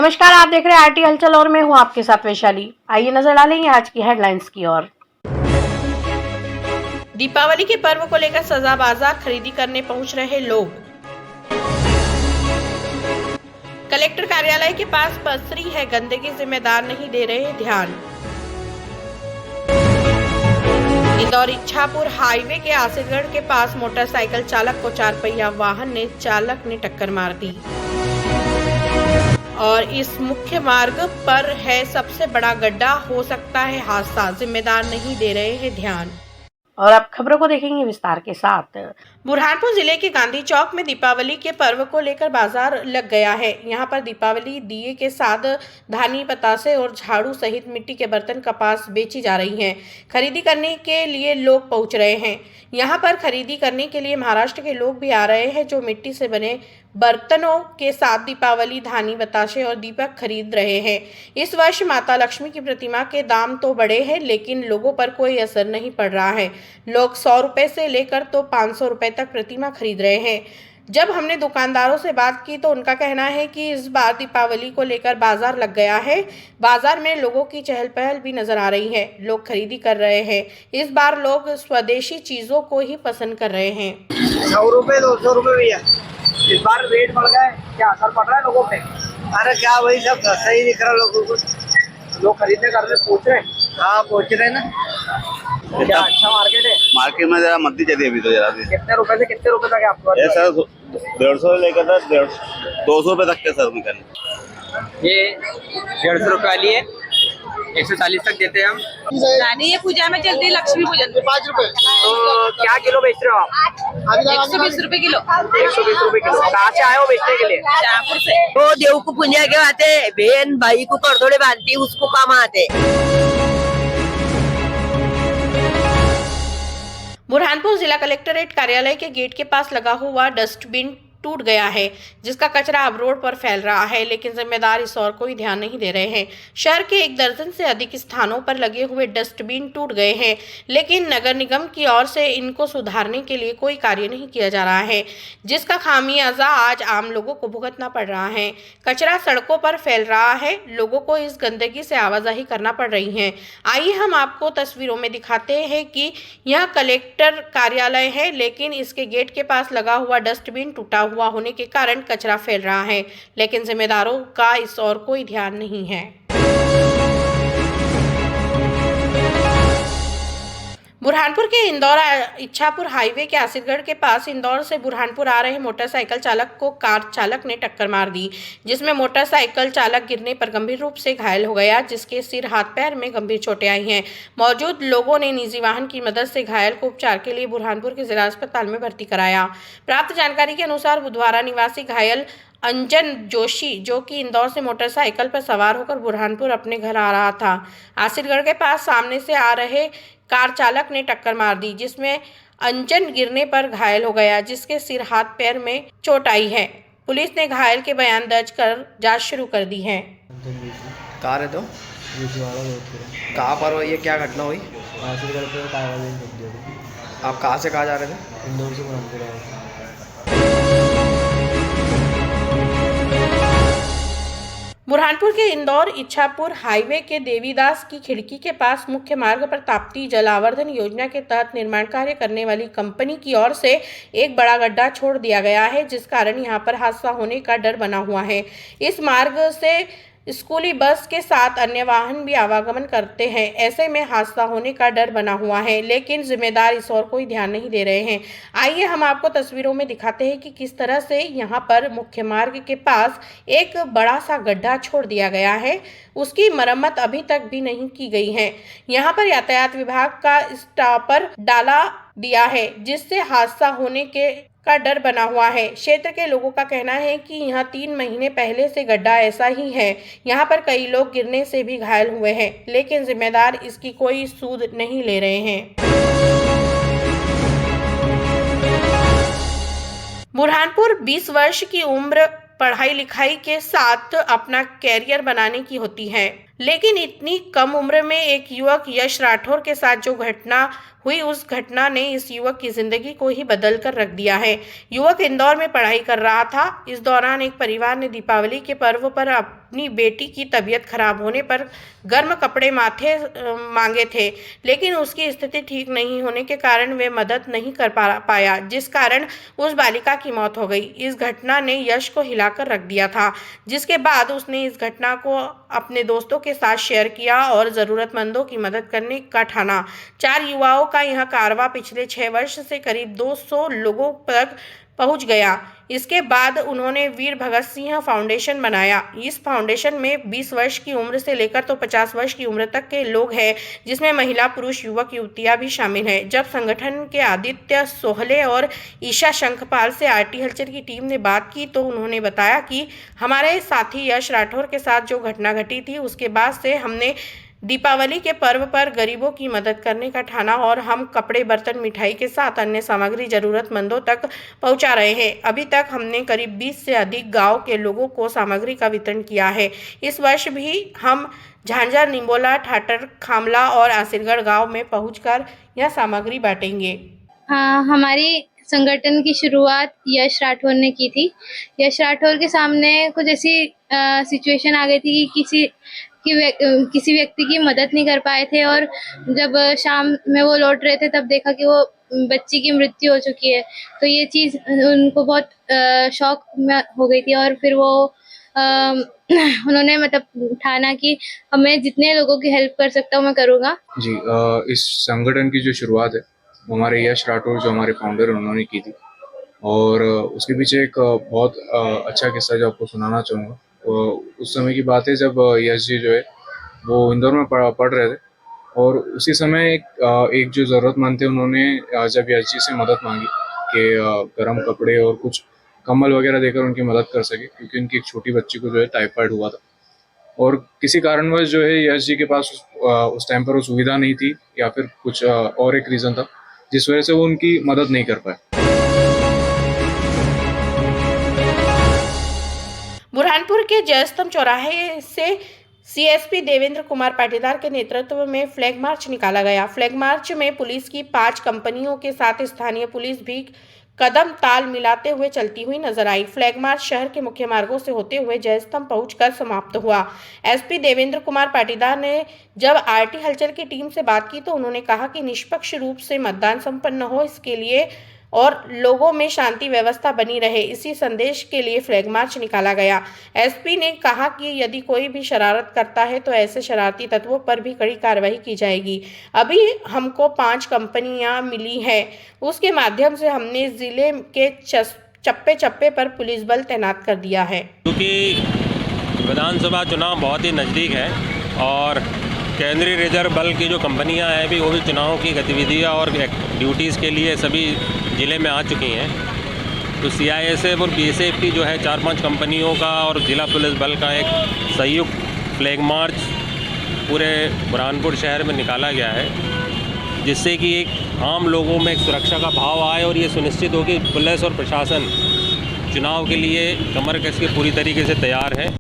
नमस्कार, आप देख रहे हैं आरटी हलचल और मैं हूं आपके साथ वैशाली। आइए नजर डालेंगे आज की हेडलाइंस की ओर। दीपावली के पर्व को लेकर सजा बाजार खरीदी करने पहुंच रहे लोग। कलेक्टर कार्यालय के पास पसरी है गंदगी, जिम्मेदार नहीं दे रहे ध्यान। इंदौर इच्छापुर हाईवे के आसिफगढ़ के पास मोटरसाइकिल चालक को 4 पहिया वाहन ने चालक ने टक्कर मार दी और इस मुख्य मार्ग पर है सबसे बड़ा गड्ढा, हो सकता है हादसा, जिम्मेदार नहीं दे रहे हैं ध्यान। और अब खबरों को देखेंगे विस्तार के साथ। बुरहानपुर जिले के गांधी चौक में दीपावली के पर्व को लेकर बाजार लग गया है। यहां पर दीपावली दिए के साथ धानी, पतासे और झाड़ू सहित मिट्टी के बर्तन, कपास बेची जा रही हैं। खरीदी करने के लिए लोग पहुंच रहे हैं। यहां पर खरीदी करने के लिए महाराष्ट्र के लोग भी आ रहे हैं, जो मिट्टी से बने बर्तनों के साथ दीपावली धानी, बताशे और दीपक खरीद रहे हैं। इस वर्ष माता लक्ष्मी की प्रतिमा के दाम तो बढ़े हैं, लेकिन लोगों पर कोई असर नहीं पड़ रहा है। लोग 100 रुपए से लेकर तो 500 रुपए तक प्रतिमा खरीद रहे हैं। जब हमने दुकानदारों से बात की तो उनका कहना है कि इस बार दीपावली को लेकर बाजार लग गया है। बाजार में लोगों की चहल पहल भी नजर आ रही है, लोग खरीदी कर रहे हैं। इस बार लोग स्वदेशी चीजों को ही पसंद कर रहे हैं। 100 रुपए 200 रुपए भैया, इस बार रेट बढ़ गए, क्या असर पड़ रहा है लोगों पे? अरे क्या वही सब सही दिख रहा लोगों को, लोग खरीदने करने पहुँच रहे। हाँ पहुँच रहे ना। क्या अच्छा मार्केट है? मार्केट में जरा मद्दी चली अभी तो जरा भी। कितने रुपए से कितने रुपए तक है आपको? ये सर 150 लेकर था 200 रुपए तक के सर में करने। ये 150 रुपए वाली है, 140 तक देते हैं हम। रानी ये पूजा में चलती है, लक्ष्मी पूजन 5 रुपए। तो क्या किलो बेच रहे हो आप? 120 रुपए किलो। 120 रुपए किलो। कहाँ से आए हो बेचने के लिए? शाहपुर से। वो देव को पुण्य के आते, बहन भाई को करदोड़े बांधती, उसको काम आते। बुरहानपुर जिला कलेक्टरेट कार्यालय के गेट के पास लगा हुआ डस्टबिन टूट गया है, जिसका कचरा अब रोड पर फैल रहा है, लेकिन जिम्मेदार इस ओर कोई ध्यान नहीं दे रहे हैं। शहर के 1 दर्जन से अधिक स्थानों पर लगे हुए डस्टबिन टूट गए हैं, लेकिन नगर निगम की ओर से इनको सुधारने के लिए कोई कार्य नहीं किया जा रहा है, जिसका खामियाजा आज आम लोगों को भुगतना पड़ रहा है। कचरा सड़कों पर फैल रहा है, लोगों को इस गंदगी से आवाजाही करना पड़ रही है। आइए हम आपको तस्वीरों में दिखाते हैं कि यह कलेक्टर कार्यालय है, लेकिन इसके गेट के पास लगा हुआ डस्टबिन टूटा हुआ होने के कारण कचरा फैल रहा है, लेकिन जिम्मेदारों का इस ओर कोई ध्यान नहीं है। बुरहानपुर के इंदौर इच्छापुर हाईवे के आसिफगढ़ के पास इंदौर से बुरहानपुर आ रहे मोटरसाइकिल चालक को कार चालक ने टक्कर मार दी, जिसमें मोटरसाइकिल चालक गिरने पर गंभीर रूप से घायल हो गया, जिसके सिर, हाथ, पैर में गंभीर चोटें आई हैं। मौजूद लोगों ने निजी वाहन की मदद से घायल को उपचार के लिए बुरहानपुर के जिला अस्पताल में भर्ती कराया। प्राप्त जानकारी के अनुसार बुधवारा निवासी घायल अंजन जोशी, जो कि इंदौर से मोटरसाइकिल पर सवार होकर बुरहानपुर अपने घर आ रहा था, आसिफगढ़ के पास सामने से आ रहे कार चालक ने टक्कर मार दी, जिसमें अंजन गिरने पर घायल हो गया, जिसके सिर, हाथ, पैर में चोट आई है। पुलिस ने घायल के बयान दर्ज कर जांच शुरू कर दी है। कहाँ रहते हो? कहाँ पर हो? ये क्या घटना हुई? आप कहाँ से कहाँ जा रहे थे? इंदौर से बुरहानपुर आए। बुरहानपुर के इंदौर इच्छापुर हाईवे के देवीदास की खिड़की के पास मुख्य मार्ग पर ताप्ती जल आवर्धन योजना के तहत निर्माण कार्य करने वाली कंपनी की ओर से एक बड़ा गड्ढा छोड़ दिया गया है, जिस कारण यहां पर हादसा होने का डर बना हुआ है। इस मार्ग से स्कूली बस के साथ अन्य वाहन भी आवागमन करते हैं, ऐसे में हादसा होने का डर बना हुआ है, लेकिन जिम्मेदार इस ओर कोई ध्यान नहीं दे रहे हैं। आइए हम आपको तस्वीरों में दिखाते हैं कि किस तरह से यहां पर मुख्य मार्ग के पास एक बड़ा सा गड्ढा छोड़ दिया गया है, उसकी मरम्मत अभी तक भी नहीं की गई है। यहाँ पर यातायात विभाग का स्टॉपर डाला दिया है, जिससे हादसा होने का डर बना हुआ है। क्षेत्र के लोगों का कहना है कि यहाँ 3 महीने पहले से गड्ढा ऐसा ही है, यहाँ पर कई लोग गिरने से भी घायल हुए हैं, लेकिन जिम्मेदार इसकी कोई सूद नहीं ले रहे हैं। बुरहानपुर 20 वर्ष की उम्र पढ़ाई लिखाई के साथ अपना कैरियर बनाने की होती है, लेकिन इतनी कम उम्र में एक युवक यश राठौर के साथ जो घटना हुई, उस घटना ने इस युवक की जिंदगी को ही बदल कर रख दिया है। युवक इंदौर में पढ़ाई कर रहा था। इस दौरान एक परिवार ने दीपावली के पर्व पर अपनी बेटी की तबीयत खराब होने पर गर्म कपड़े माथे मांगे थे, लेकिन उसकी स्थिति ठीक नहीं होने के कारण वे मदद नहीं कर पाया, जिस कारण उस बालिका की मौत हो गई। इस घटना ने यश को हिलाकर रख दिया था, जिसके बाद उसने इस घटना को अपने दोस्तों के साथ शेयर किया और ज़रूरतमंदों की मदद करने का ठाना। 4 युवाओं का यह कारवां पिछले 6 वर्ष से करीब 200 लोगों तक पहुंच गया। इसके बाद उन्होंने वीर भगत सिंह फाउंडेशन बनाया। इस फाउंडेशन में 20 वर्ष की उम्र से लेकर तो 50 वर्ष की उम्र तक के लोग हैं, जिसमें महिला, पुरुष, युवक, युवतियां भी शामिल हैं। जब संगठन के आदित्य सोहले और ईशा शंखपाल से आरटी हलचल की टीम ने बात की तो उन्होंने बताया कि हमारे साथी यश राठौर के साथ जो घटना घटी थी, उसके बाद से हमने दीपावली के पर्व पर गरीबों की मदद करने का ठाना और हम कपड़े, बर्तन, मिठाई के साथ अन्य सामग्री जरूरतमंदों तक पहुंचा रहे हैं। अभी तक हमने करीब 20 से अधिक गांव के लोगों को सामग्री का वितरण किया है। इस वर्ष भी हम झांझर, निम्बोला, ठाटर, खामला और आसिरगढ़ गांव में पहुंचकर यह सामग्री बांटेंगे। हाँ, हमारी संगठन की शुरुआत यश राठौर ने की थी। यश राठौर के सामने कुछ ऐसी सिचुएशन आ गई थी कि किसी व्यक्ति की मदद नहीं कर पाए थे और जब शाम में वो लौट रहे थे तब देखा कि वो बच्ची की मृत्यु हो चुकी है। तो ये चीज़ उनको बहुत शॉक में हो गई थी और फिर वो उन्होंने मतलब ठाना कि मैं जितने लोगों की हेल्प कर सकता हूँ मैं करूँगा। जी, इस संगठन की जो शुरुआत है वो हमारे यश राठौर जो हमारे फाउंडर हैं उन्होंने की थी और उसके पीछे एक बहुत अच्छा किस्सा जो आपको सुनाना चाहूँगा। उस समय की बात है जब यश जी जो है वो इंदौर में पढ़ रहे थे और उसी समय एक जो ज़रूरतमंद थे उन्होंने जब यश जी से मदद मांगी कि गर्म कपड़े और कुछ कंबल वगैरह देकर उनकी मदद कर सके, क्योंकि उनकी एक छोटी बच्ची को जो है टाइफाइड हुआ था और किसी कारणवश जो है यश जी के पास उस टाइम पर वो सुविधा नहीं थी या फिर कुछ और एक रीज़न था जिस वजह से वो उनकी मदद नहीं कर पाए। बुरहानपुर के जयस्तंभ चौराहे से सीएसपी देवेंद्र कुमार पाटीदार के नेतृत्व में फ्लैग मार्च निकाला गया। फ्लैग मार्च में पुलिस की 5 कंपनियों के साथ स्थानीय पुलिस भी कदम ताल मिलाते हुए चलती हुई नजर आई। फ्लैग मार्च शहर के मुख्य मार्गों से होते हुए जयस्तंभ पहुंचकर समाप्त हुआ। एसपी देवेंद्र कुमार पाटीदार ने जब आरटी हलचल की टीम से बात की तो उन्होंने कहा कि निष्पक्ष रूप से मतदान संपन्न हो, इसके लिए और लोगों में शांति व्यवस्था बनी रहे, इसी संदेश के लिए फ्लैग मार्च निकाला गया। एसपी ने कहा कि यदि कोई भी शरारत करता है तो ऐसे शरारती तत्वों पर भी कड़ी कार्रवाई की जाएगी। अभी हमको 5 कंपनियां मिली हैं, उसके माध्यम से हमने जिले के चप्पे चप्पे पर पुलिस बल तैनात कर दिया है। क्योंकि विधानसभा चुनाव बहुत ही नज़दीक है और केंद्रीय रिजर्व बल की जो कंपनियां हैं भी वो भी चुनाव की गतिविधियां और ड्यूटीज़ के लिए सभी ज़िले में आ चुकी हैं। तो सीआईएसएफ और बीएसएफ की जो है 4-5 कंपनियों का और ज़िला पुलिस बल का एक संयुक्त फ्लैग मार्च पूरे बुरहानपुर शहर में निकाला गया है, जिससे कि एक आम लोगों में एक सुरक्षा का भाव आए और ये सुनिश्चित हो कि पुलिस और प्रशासन चुनाव के लिए कमर कस के पूरी तरीके से तैयार है।